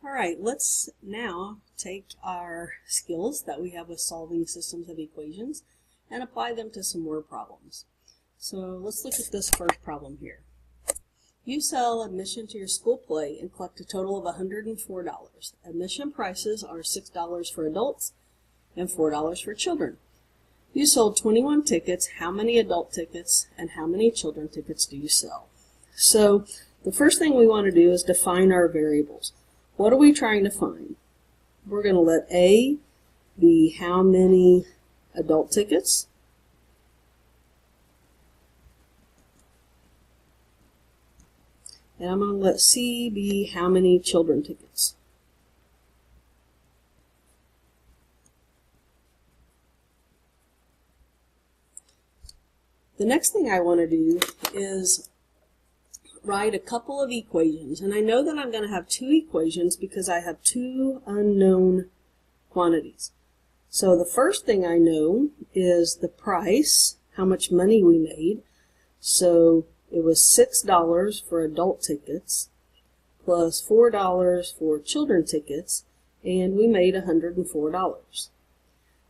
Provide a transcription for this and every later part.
Alright, let's now take our skills that we have with solving systems of equations and apply them to some word problems. So let's look at this first problem here. You sell admission to your school play and collect a total of $104. Admission prices are $6 for adults and $4 for children. You sold 21 tickets. How many adult tickets and how many children tickets do you sell? So the first thing we want to do is define our variables. What are we trying to find? We're going to let A be how many adult tickets, and I'm going to let C be how many children tickets. The next thing I want to do is write a couple of equations, and I know that I'm going to have two equations because I have two unknown quantities. So the first thing I know is the price, how much money we made. So it was $6 for adult tickets plus $4 for children tickets, and we made $104.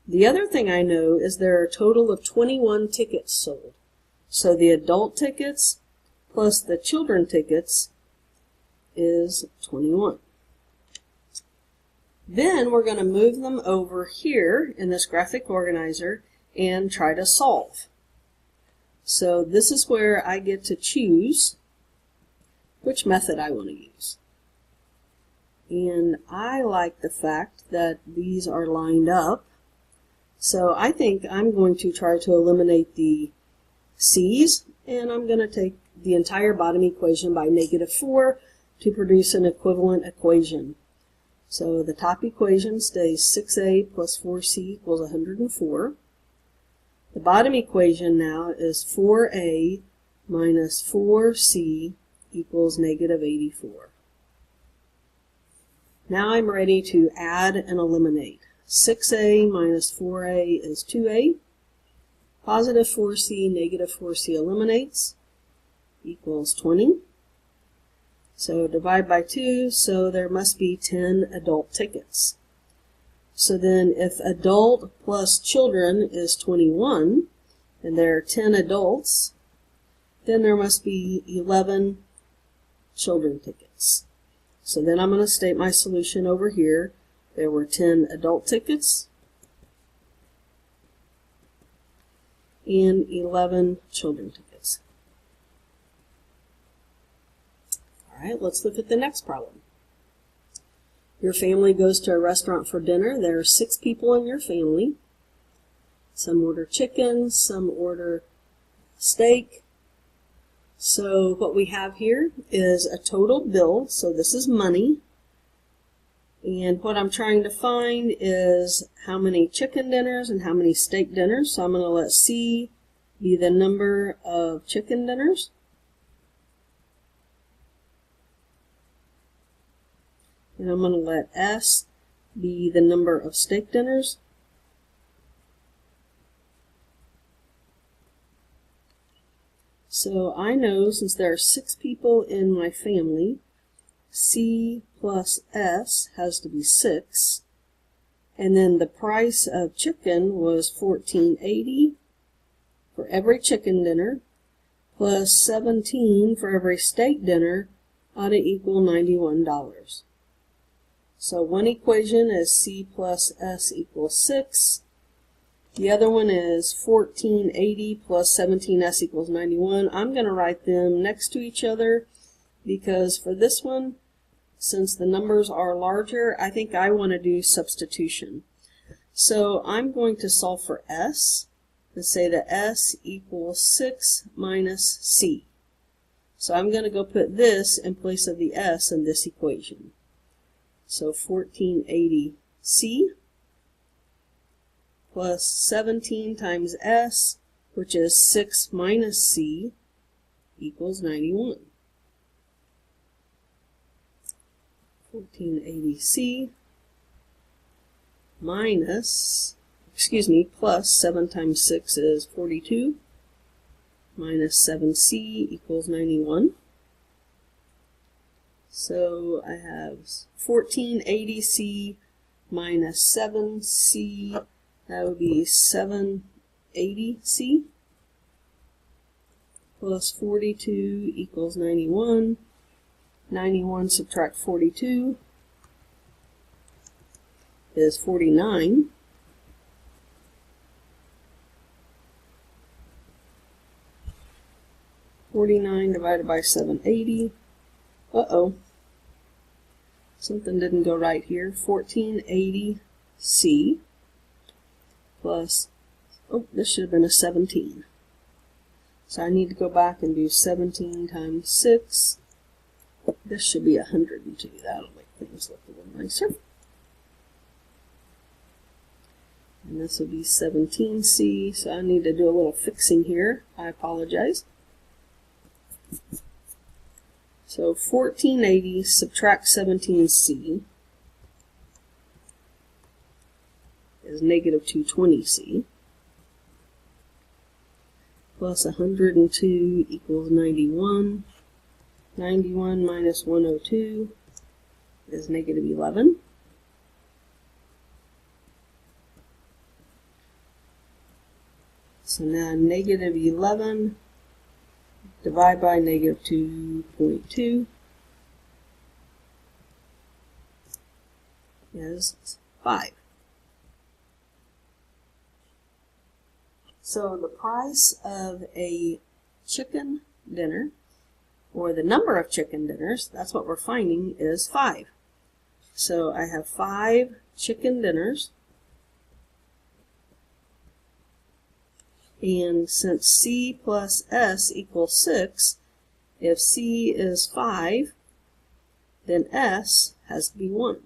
The other thing I know is there are a total of 21 tickets sold. So the adult tickets plus the children tickets is 21. Then we're going to move them over here in this graphic organizer and try to solve. So this is where I get to choose which method I want to use. And I like the fact that these are lined up. So I think I'm going to try to eliminate the C's, and I'm going to take the entire bottom equation by -4 to produce an equivalent equation. So the top equation stays 6a plus 4c equals 104. The bottom equation now is 4a minus 4c equals -84. Now I'm ready to add and eliminate. 6a minus 4a is 2a. Positive 4c, negative 4c eliminates, equals 20. So divide by 2, so there must be 10 adult tickets. So then if adult plus children is 21, and there are 10 adults, then there must be 11 children tickets. So then I'm going to state my solution over here. There were 10 adult tickets and 11 children tickets. Alright, let's look at the next problem. Your family goes to a restaurant for dinner. There are 6 people in your family. Some order chicken, some order steak. So what we have here is a total bill, so this is money. And what I'm trying to find is how many chicken dinners and how many steak dinners. So I'm going to let C be the number of chicken dinners. And I'm going to let S be the number of steak dinners. So I know since there are 6 people in my family, C plus S has to be 6, and then the price of chicken was $14.80 for every chicken dinner, plus $17 for every steak dinner ought to equal $91. So one equation is C plus S equals 6. The other one is $14.80 plus 17S equals 91. I'm going to write them next to each other because for this one, since the numbers are larger, I think I want to do substitution. So I'm going to solve for S and say that S equals 6 minus C. So I'm going to go put this in place of the S in this equation. So 1480C plus 17 times S, which is 6 minus C, equals 91. 1480C plus 7 times 6 is 42, minus 7C equals 91. So I have 1480C minus 7C, that would be 780C, plus 42 equals 91. 91 subtract 42 is 49. Divided by 780. Uh-oh. Something didn't go right here. 1480C plus, oh, this should have been a 17. So I need to go back and do 17 times 6. This should be 102. That'll make things look a little nicer. And this will be 17C, so I need to do a little fixing here. I apologize. So 1480 subtract 17C is negative 220C, plus 102 equals 91. 91 minus 102 is negative 11. So now negative 11 divide by negative 2.2 is 5. So the price of a chicken dinner, or the number of chicken dinners, that's what we're finding, is 5. So I have 5 chicken dinners. And since C plus S equals 6, if C is 5, then S has to be 1.